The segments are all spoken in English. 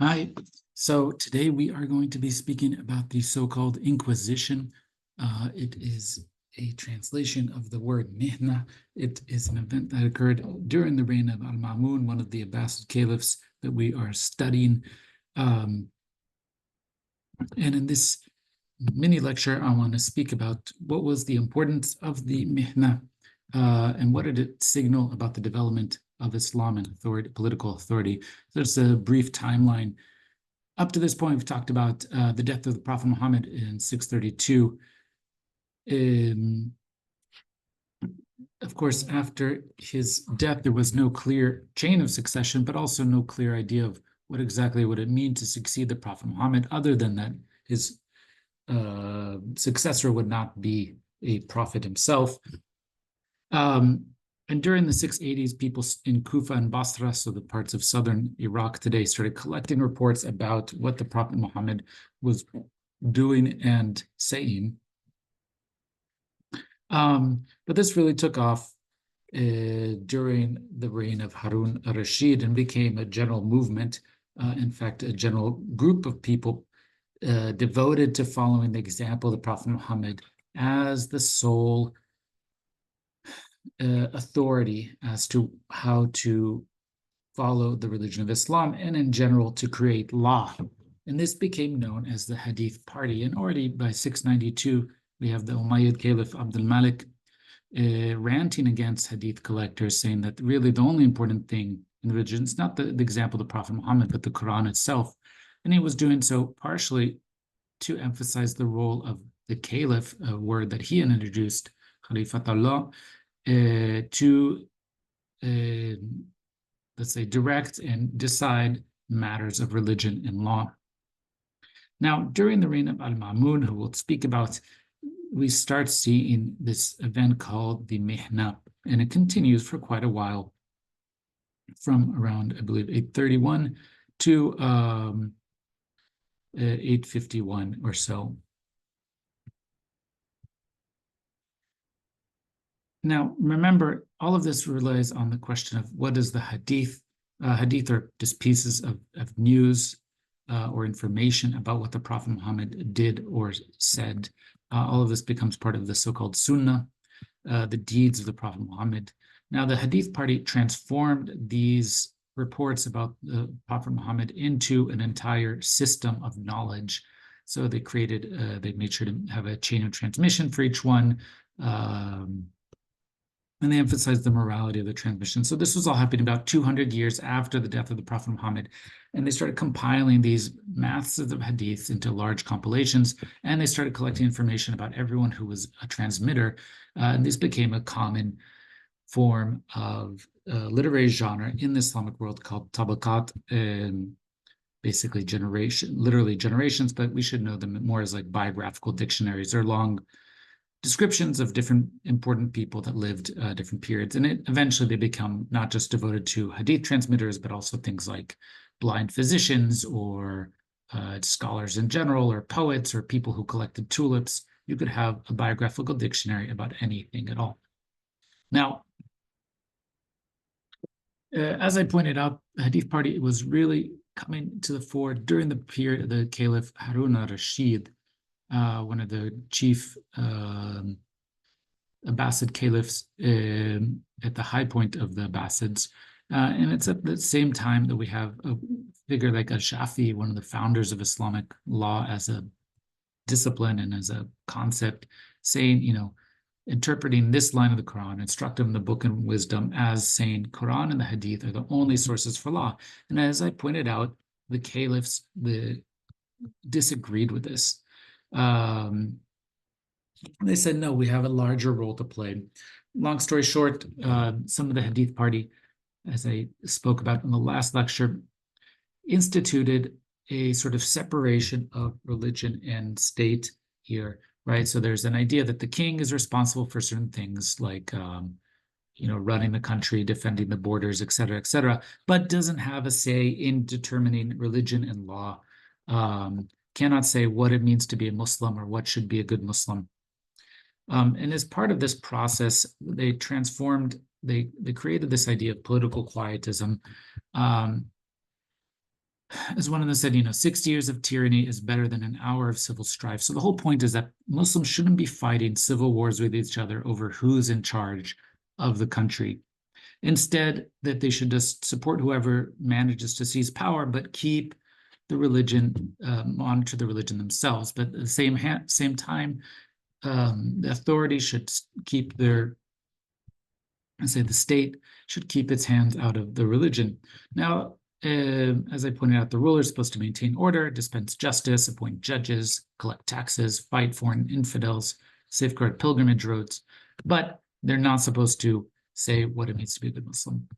Hi. So today we are going to be speaking about the so-called Inquisition. It is a translation of the word Mihna. It is an event that occurred during the reign of Al-Ma'mun, one of the Abbasid caliphs that we are studying. And in this mini lecture, I want to speak about what was the importance of the Mihna and what did it signal about the development of Islam and authority, political authority. There's a brief timeline. Up to this point, we've talked about the death of the Prophet Muhammad in 632. Of course, after his death, there was no clear chain of succession, but also no clear idea of what exactly would it mean to succeed the Prophet Muhammad, other than that his successor would not be a prophet himself. And during the 680s, people in Kufa and Basra, so the parts of southern Iraq today, started collecting reports about what the Prophet Muhammad was doing and saying. But this really took off during the reign of Harun al-Rashid and became a general movement. In fact, a general group of people devoted to following the example of the Prophet Muhammad as the sole authority as to how to follow the religion of Islam and in general to create law. And this became known as the Hadith Party. And already by 692, we have the Umayyad Caliph Abdul Malik ranting against Hadith collectors, saying that really the only important thing in the religion is not the example of the Prophet Muhammad, but the Quran itself. And he was doing so partially to emphasize the role of the Caliph, a word that he had introduced, Khalifatullah, to, let's say, direct and decide matters of religion and law. Now, during the reign of Al-Ma'mun, who we'll speak about, we start seeing this event called the Mihna, and it continues for quite a while, from around, I believe, 831 to 851 or so. Now, remember, all of this relies on the question of what is the hadith. Hadith are just pieces of news or information about what the Prophet Muhammad did or said. All of this becomes part of the so-called sunnah, the deeds of the Prophet Muhammad. Now, the Hadith Party transformed these reports about the Prophet Muhammad into an entire system of knowledge. So they made sure to have a chain of transmission for each one. And they emphasized the morality of the transmission. So this was all happening about 200 years after the death of the Prophet Muhammad. And they started compiling these maths of the hadiths into large compilations, and they started collecting information about everyone who was a transmitter. And this became a common form of literary genre in the Islamic world called tabaqat, basically literally generations, but we should know them more as like biographical dictionaries. They're long descriptions of different important people that lived different periods. And eventually they become not just devoted to hadith transmitters, but also things like blind physicians or scholars in general, or poets, or people who collected tulips. You could have a biographical dictionary about anything at all. Now, as I pointed out, the Hadith Party was really coming to the fore during the period of the Caliph Harun al-Rashid, one of the chief Abbasid caliphs at the high point of the Abbasids. And it's at the same time that we have a figure like al-Shafi, one of the founders of Islamic law as a discipline and as a concept, saying, interpreting this line of the Quran, instructive in the book and wisdom, as saying Quran and the Hadith are the only sources for law. And as I pointed out, the caliphs disagreed with this. They said, no, we have a larger role to play. Long story short, some of the Hadith Party, as I spoke about in the last lecture, instituted a sort of separation of religion and state here, right? So there's an idea that the king is responsible for certain things like, running the country, defending the borders, et cetera, but doesn't have a say in determining religion and law. Cannot say what it means to be a Muslim or what should be a good Muslim. And as part of this process, they created this idea of political quietism. as one of them said, 60 years of tyranny is better than an hour of civil strife. So the whole point is that Muslims shouldn't be fighting civil wars with each other over who's in charge of the country. Instead, that they should just support whoever manages to seize power, but keep the religion, monitor the religion themselves. But at the same time, the authorities should keep the state should keep its hands out of the religion. Now, as I pointed out, the ruler is supposed to maintain order, dispense justice, appoint judges, collect taxes, fight foreign infidels, safeguard pilgrimage routes, but they're not supposed to say what it means to be a good Muslim.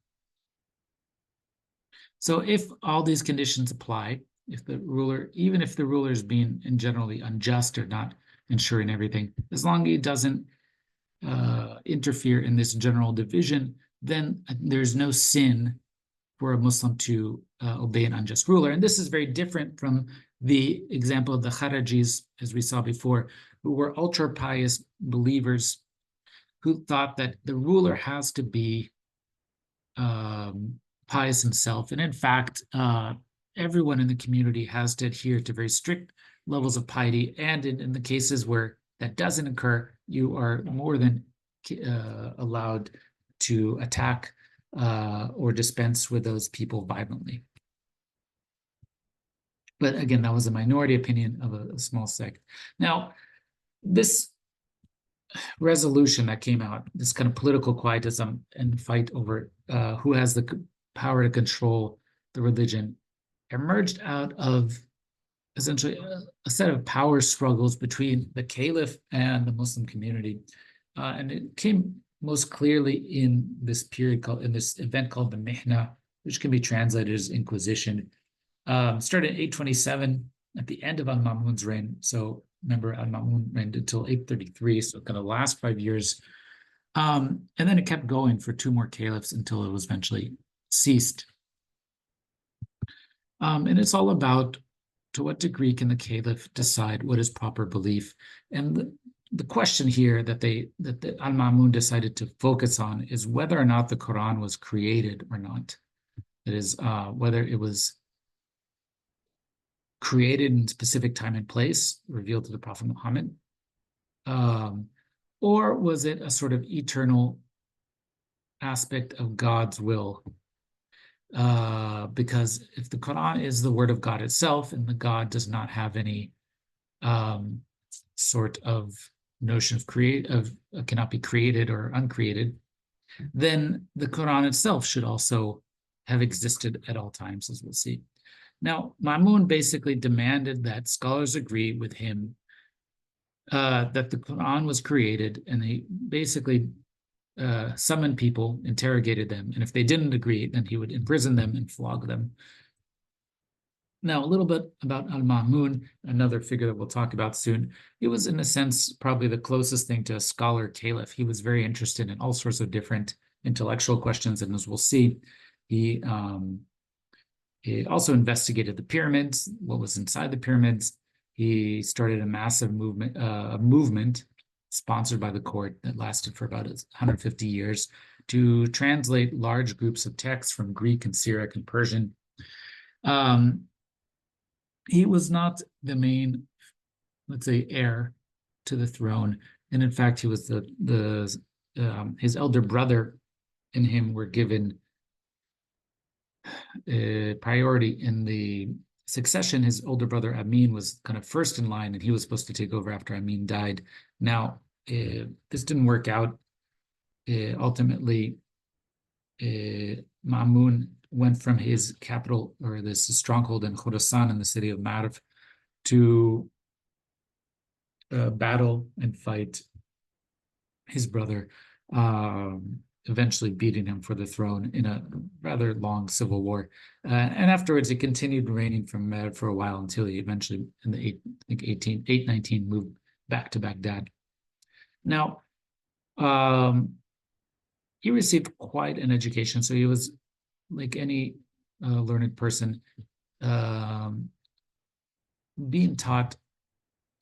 So if all these conditions apply, even if the ruler is being generally unjust or not ensuring everything, as long as he doesn't interfere in this general division, then there's no sin for a Muslim to obey an unjust ruler. And this is very different from the example of the Kharajis, as we saw before, who were ultra-pious believers who thought that the ruler has to be pious himself. And in fact, everyone in the community has to adhere to very strict levels of piety. And in the cases where that doesn't occur, you are more than allowed to attack or dispense with those people violently. But again, that was a minority opinion of a small sect. Now, this resolution that came out, this kind of political quietism and fight over who has the power to control the religion, emerged out of essentially a set of power struggles between the caliph and the Muslim community. And it came most clearly in this event called the Mihna, which can be translated as Inquisition. Started in 827 at the end of al-Mamun's reign. So remember, al-Mamun reigned until 833, so kind of last 5 years. And then it kept going for 2 more caliphs until it was eventually ceased. And it's all about, to what degree can the caliph decide what is proper belief? And the question here that al-Mamun decided to focus on is whether or not the Quran was created or not. That is, whether it was created in a specific time and place, revealed to the Prophet Muhammad, or was it a sort of eternal aspect of God's will? Because if the Quran is the word of God itself, and the God does not have any sort of notion of cannot be created or uncreated, then the Quran itself should also have existed at all times, as we'll see. Now, Mamun basically demanded that scholars agree with him that the Quran was created, and they basically summoned people, interrogated them, and if they didn't agree, then he would imprison them and flog them. Now, a little bit about al-Mamun, another figure that we'll talk about soon. He was, in a sense, probably the closest thing to a scholar caliph. He was very interested in all sorts of different intellectual questions, and as we'll see, he also investigated the pyramids, what was inside the pyramids. He started a massive movement sponsored by the court that lasted for about 150 years to translate large groups of texts from Greek and Syriac and Persian. He was not the main, let's say, heir to the throne, and in fact, he was his elder brother and him were given priority in the succession. His older brother Amin was kind of first in line, and he was supposed to take over after Amin died. Now, this didn't work out. Ultimately, Ma'mun went from his capital, or this stronghold in Khorasan in the city of Marv, to battle and fight his brother, eventually beating him for the throne in a rather long civil war. And afterwards, he continued reigning from Marv for a while until he eventually, in the 819, moved back to Baghdad. Now, he received quite an education, so he was, like any learned person, being taught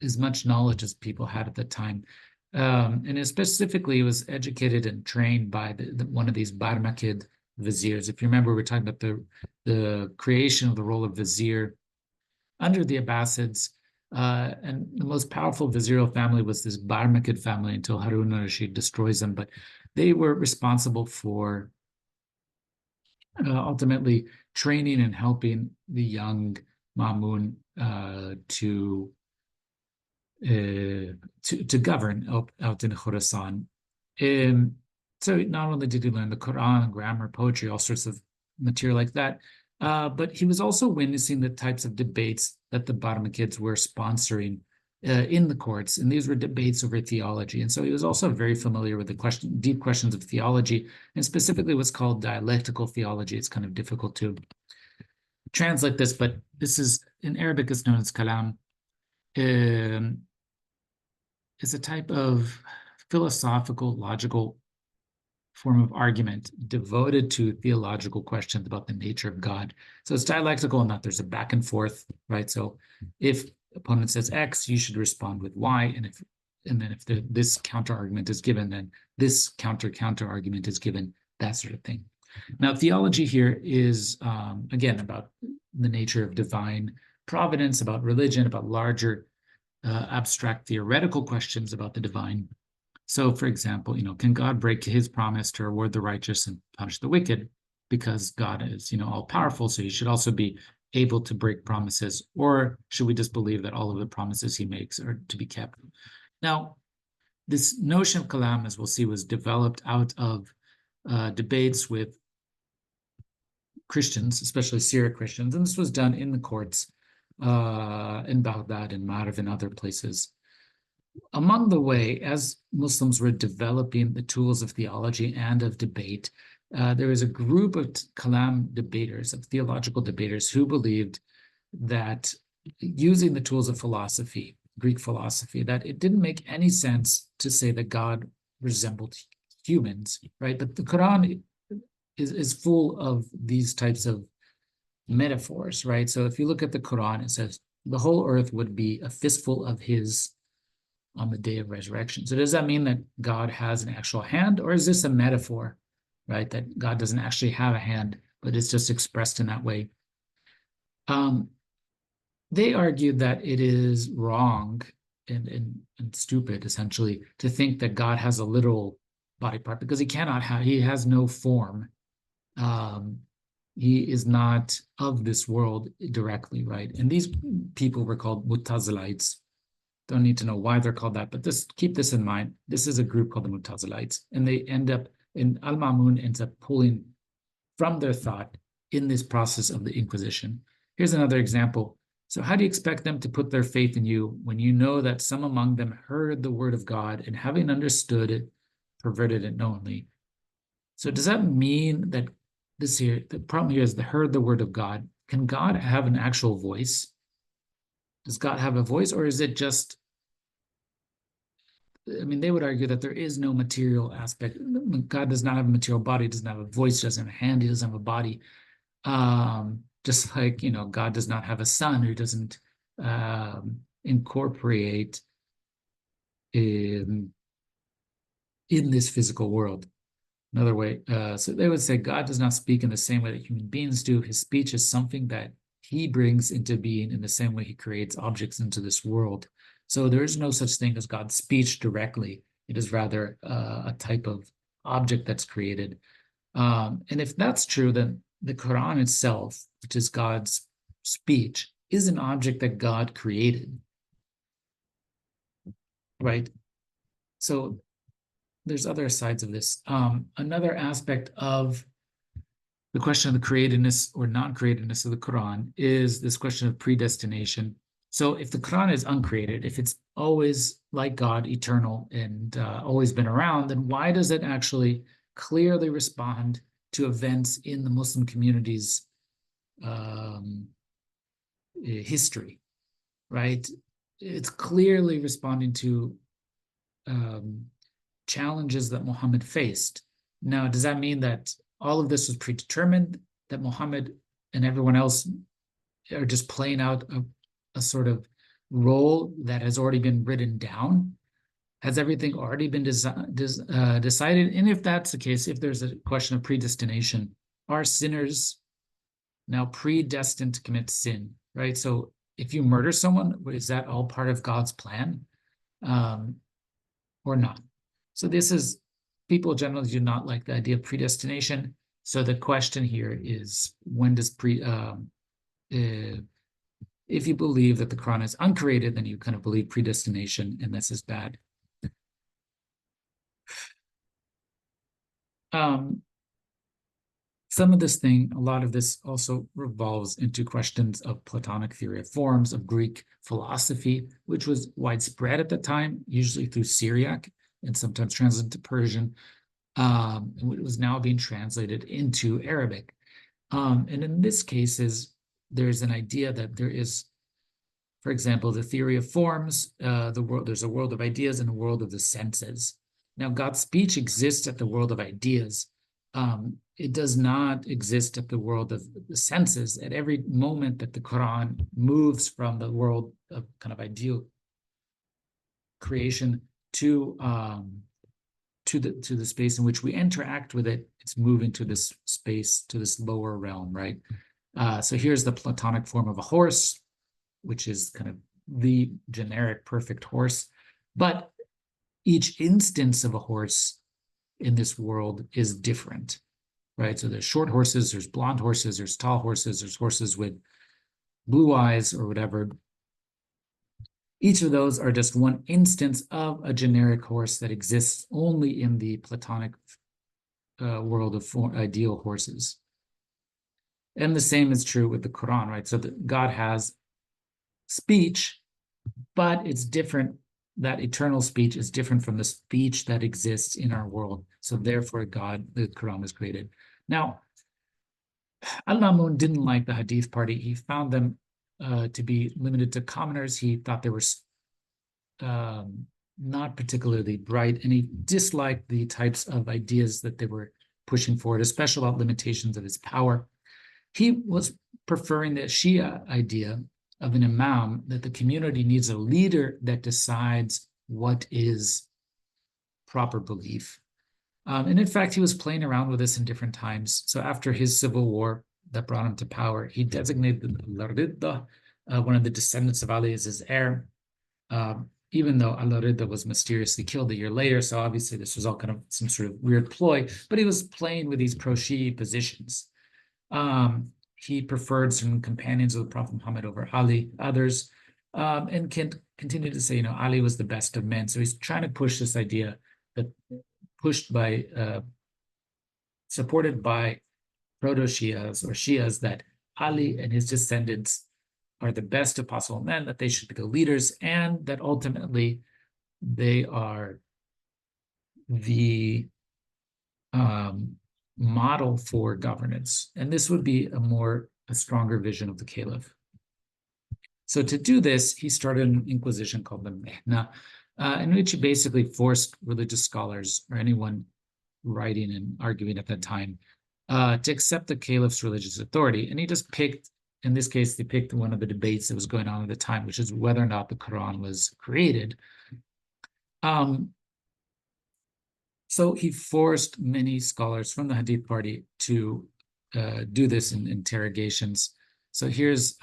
as much knowledge as people had at the time. And specifically, he was educated and trained by one of these Barmakid viziers. If you remember, we're talking about the creation of the role of vizier under the Abbasids. And the most powerful vizierial family was this Barmakid family until Harun al-Rashid destroys them. But they were responsible for ultimately training and helping the young Mamun to govern out in Khorasan. So not only did he learn the Quran, grammar, poetry, all sorts of material like that, but he was also witnessing the types of debates that the Barmakids were sponsoring in the courts, and these were debates over theology. And so he was also very familiar with the deep questions of theology, and specifically what's called dialectical theology. It's kind of difficult to translate this, but this is, in Arabic, it's known as kalam. It's a type of philosophical, logical form of argument devoted to theological questions about the nature of God. So it's dialectical in that there's a back and forth, right? So if opponent says X, you should respond with Y, and then if this counter argument is given, then this counter argument is given, that sort of thing. Now, theology here is again about the nature of divine providence, about religion, about larger abstract theoretical questions about the divine. So, for example, can God break his promise to reward the righteous and punish the wicked? Because God is, all powerful, so he should also be able to break promises. Or should we just believe that all of the promises he makes are to be kept? Now, this notion of kalam, as we'll see, was developed out of debates with Christians, especially Syriac Christians, and this was done in the courts in Baghdad and Marv and other places. Among the way, as Muslims were developing the tools of theology and of debate, there was a group of kalam debaters, of theological debaters, who believed that using the tools of philosophy, Greek philosophy, that it didn't make any sense to say that God resembled humans, right? But the Quran is full of these types of metaphors, right? So if you look at the Quran, it says the whole earth would be a fistful of his on the day of resurrection. So does that mean that God has an actual hand, or is this a metaphor, right? That God doesn't actually have a hand, but it's just expressed in that way. They argued that it is wrong and stupid, essentially, to think that God has a literal body part, because he has no form. He is not of this world directly, right? And these people were called Mu'tazilites. Don't need to know why they're called that, but keep this in mind. This is a group called the Mu'tazilites, and they end up, and Al-Ma'mun ends up pulling from their thought in this process of the Inquisition. Here's another example. So how do you expect them to put their faith in you when you know that some among them heard the word of God and, having understood it, perverted it knowingly? So does that mean that the problem here is they heard the word of God? Can God have an actual voice? Does God have a voice, or is it just, they would argue that there is no material aspect. God does not have a material body, doesn't have a voice, doesn't have a hand, he doesn't have a body. Just like, God does not have a son who doesn't incorporate in this physical world. Another way, so they would say God does not speak in the same way that human beings do. His speech is something that he brings into being in the same way he creates objects into this world. So there is no such thing as God's speech directly. It is rather a type of object that's created. And if that's true, then the Quran itself, which is God's speech, is an object that God created, right? So there's other sides of this. Another aspect of the question of the createdness or non-createdness of the Quran is this question of predestination. So if the Quran is uncreated, if it's always like God, eternal, and always been around, then why does it actually clearly respond to events in the Muslim community's history, right? It's clearly responding to challenges that Muhammad faced. Now, does that mean that all of this was predetermined, that Muhammad and everyone else are just playing out a sort of role that has already been written down? Has everything already been decided? And if that's the case, if there's a question of predestination, are sinners now predestined to commit sin, right? So if you murder someone, is that all part of God's plan, or not? So people generally do not like the idea of predestination. So the question here is, when does if you believe that the Quran is uncreated, then you kind of believe predestination, and this is bad. A lot of this also revolves into questions of Platonic theory of forms, of Greek philosophy, which was widespread at the time, usually through Syriac and sometimes translated to Persian, and it was now being translated into Arabic. And in this case, there's an idea that there is, for example, the theory of forms, there's a world of ideas and a world of the senses. Now, God's speech exists at the world of ideas. It does not exist at the world of the senses. At every moment that the Quran moves from the world of kind of ideal creation to the space in which we interact with it, it's moving to this space, to this lower realm, right? So here's the Platonic form of a horse, which is kind of the generic perfect horse. But each instance of a horse in this world is different, right? So there's short horses, there's blonde horses, there's tall horses, there's horses with blue eyes or whatever. Each of those are just one instance of a generic horse that exists only in the Platonic world of ideal horses. And the same is true with the Quran, right? So God has speech, but it's different. That eternal speech is different from the speech that exists in our world. So therefore, the Quran was created. Now, Al-Mamun didn't like the Hadith party. He found them to be limited to commoners. He thought they were not particularly bright, and he disliked the types of ideas that they were pushing forward, especially about limitations of his power. He was preferring the Shia idea of an imam, that the community needs a leader that decides what is proper belief. And in fact, he was playing around with this in different times. So after his civil war that brought him to power, he designated Al-Ridda, one of the descendants of Ali, as his heir, even though Al-Ridda was mysteriously killed a year later. So obviously this was all kind of some sort of weird ploy, but he was playing with these pro-Shi'i positions. He preferred certain companions of the Prophet Muhammad over Ali, others, and can continue to say, Ali was the best of men. So he's trying to push this idea that supported by proto-Shias or Shias, that Ali and his descendants are the best of possible men, that they should be the leaders, and that ultimately they are the model for governance. And this would be a stronger vision of the caliph. So to do this, he started an inquisition called the Mihna, in which he basically forced religious scholars or anyone writing and arguing at that time to accept the caliph's religious authority. And he just picked, in this case, they picked one of the debates that was going on at the time, which is whether or not the Quran was created. So he forced many scholars from the Hadith party to do this in interrogations. So here's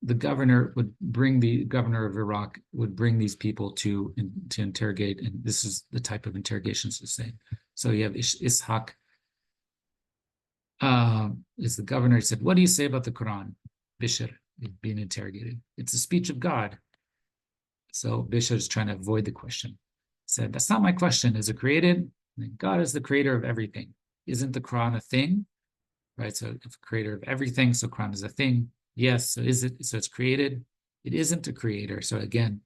the governor of Iraq would bring these people to interrogate, and this is the type of interrogations to say. So you have Ishaq is the governor. He said, "What do you say about the Quran?" Bishr being interrogated. "It's the speech of God." So Bishr is trying to avoid the question. Said, "That's not my question. Is it created?" God is the creator of everything. Isn't the Quran a thing? Right? So it's creator of everything, so Quran is a thing. Yes, so is it? So it's created. It isn't a creator. So again,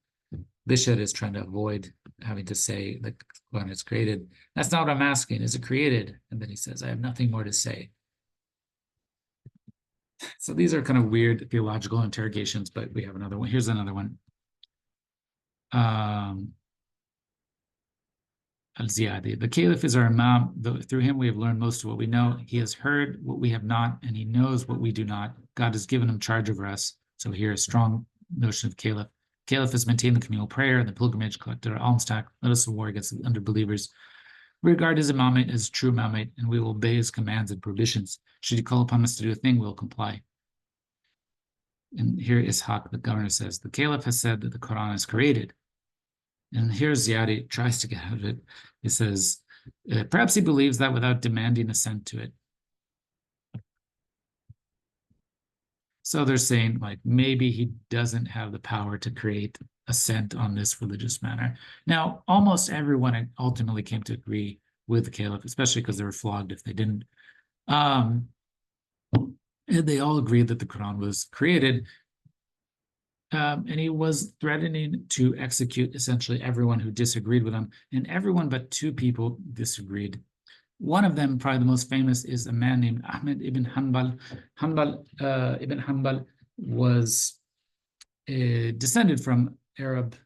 Bishr is trying to avoid having to say that Quran is created. That's not what I'm asking. Is it created? And then he says, "I have nothing more to say." So these are kind of weird theological interrogations, but we have another one. Here's another one. Al-Ziyadi. The Caliph is our Imam. Through him we have learned most of what we know. He has heard what we have not, and he knows what we do not. God has given him charge over us. So here, a strong notion of Caliph. Caliph has maintained the communal prayer and the pilgrimage, collected our alms tax, led us to war against the underbelievers, regard his imamate as true imamate, and we will obey his commands and prohibitions. Should he call upon us to do a thing, we'll comply. And here Ishaq, the governor, says, the caliph has said that the Quran is created. And here Ziyadi tries to get out of it. He says, perhaps he believes that without demanding assent to it. So they're saying, like, maybe he doesn't have the power to create assent on this religious matter. Now, almost everyone ultimately came to agree with the caliph, especially because they were flogged if they didn't. And they all agreed that the Quran was created. And he was threatening to execute essentially everyone who disagreed with him, and everyone but two people disagreed. One of them, probably the most famous, is a man named Ahmed ibn Hanbal. Ibn Hanbal was descended from Arab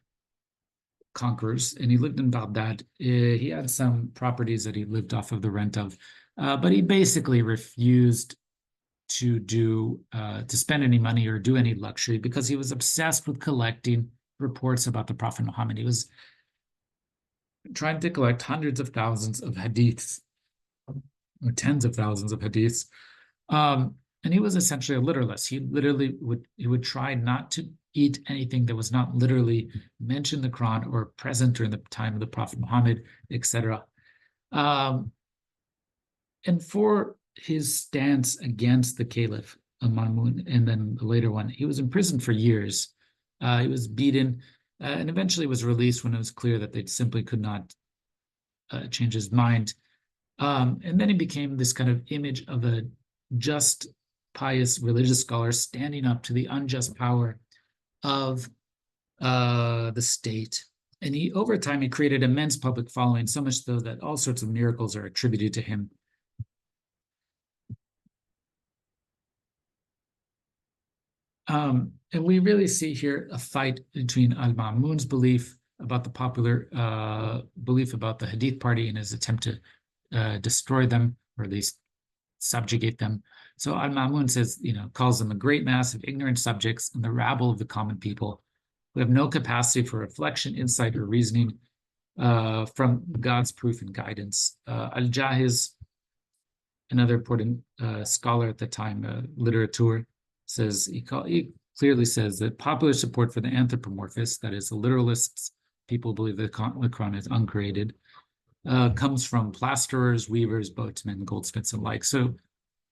conquerors, and he lived in Baghdad. He had some properties that he lived off of the rent of, but he basically refused to spend any money or do any luxury because he was obsessed with collecting reports about the Prophet Muhammad. He was trying to collect hundreds of thousands of hadiths or tens of thousands of hadiths. And he was essentially a literalist. He would try not to eat anything that was not literally mentioned in the Quran or present during the time of the Prophet Muhammad, etc. And for his stance against the Caliph, Ma'mun, and then the later one, he was imprisoned for years. He was beaten and eventually was released when it was clear that they simply could not change his mind. And then he became this kind of image of a just, pious religious scholar standing up to the unjust power of the state. And over time, he created immense public following, so much so that all sorts of miracles are attributed to him. And we really see here a fight between al-Ma'mun's belief about the popular belief about the Hadith party and his attempt to destroy them, or at least subjugate them. So al-Ma'mun says, calls them a great mass of ignorant subjects and the rabble of the common people who have no capacity for reflection, insight, or reasoning from God's proof and guidance. Al-Jahiz, another important scholar at the time, literature, says he clearly says that popular support for the anthropomorphists, that is, the literalists, people believe the Quran is uncreated, comes from plasterers, weavers, boatmen, goldsmiths, and like. So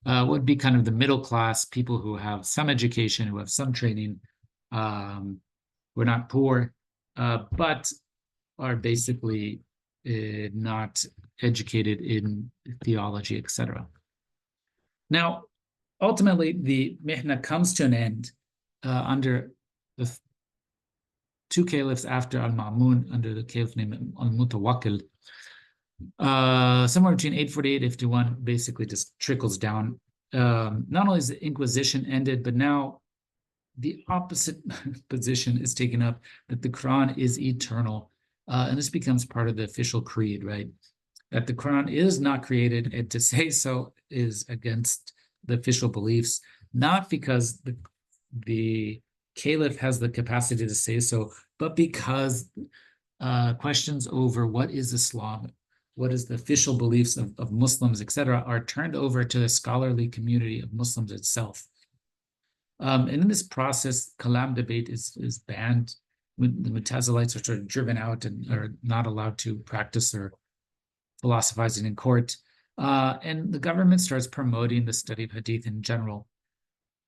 would be kind of the middle class, people who have some education, who have some training, who are not poor, but are basically not educated in theology, etc. Now, ultimately, the Mihna comes to an end under the two caliphs after al-Ma'mun, under the caliph named al-Mutawakkil. Somewhere between 848 and 851, basically just trickles down. Not only is the Inquisition ended, but now the opposite position is taken up, that the Quran is eternal. And this becomes part of the official creed, right? That the Quran is not created, and to say so is against the official beliefs, not because the caliph has the capacity to say so, but because questions over what is Islam, what is the official beliefs of Muslims, etc., are turned over to the scholarly community of Muslims itself. And in this process, kalam debate is banned. The Mutazilites are sort of driven out and are not allowed to practice their philosophizing in court. And the government starts promoting the study of hadith in general.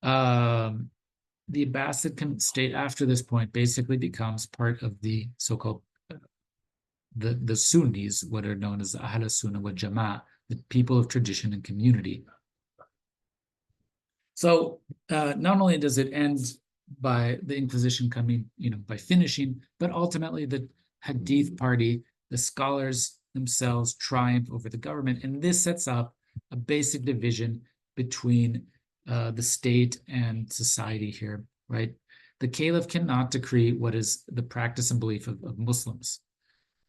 The Abbasid state after this point basically becomes part of the so-called the Sunnis, what are known as the Ahl Sunnah wal Jama'ah, the people of tradition and community. So not only does it end by the Inquisition coming, by finishing, but ultimately the Hadith party, the scholars themselves, triumph over the government. And this sets up a basic division between the state and society here, right? The caliph cannot decree what is the practice and belief of Muslims.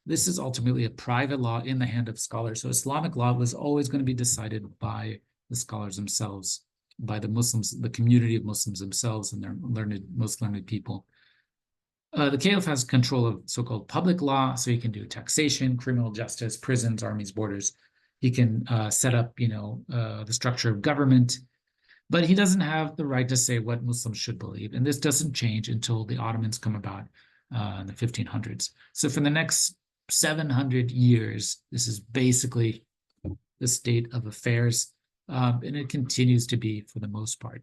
This is ultimately a private law in the hand of scholars. So Islamic law was always going to be decided by the scholars themselves, by the Muslims, the community of Muslims themselves and their most learned people. The caliph has control of so-called public law, so he can do taxation, criminal justice, prisons, armies, borders. He can set up, the structure of government, but he doesn't have the right to say what Muslims should believe. And this doesn't change until the Ottomans come about in the 1500s. So for the next 700 years, this is basically the state of affairs, and it continues to be for the most part.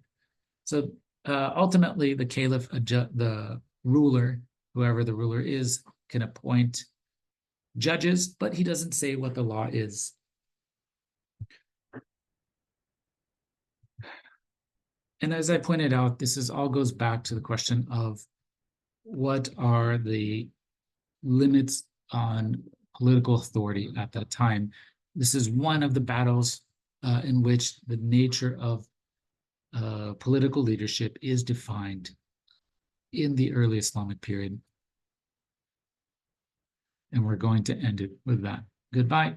So ultimately, the caliph, the ruler, whoever the ruler is, can appoint judges, but he doesn't say what the law is. And as I pointed out, this all goes back to the question of what are the limits on political authority at that time. This is one of the battles in which the nature of political leadership is defined in the early Islamic period. And we're going to end it with that. Goodbye.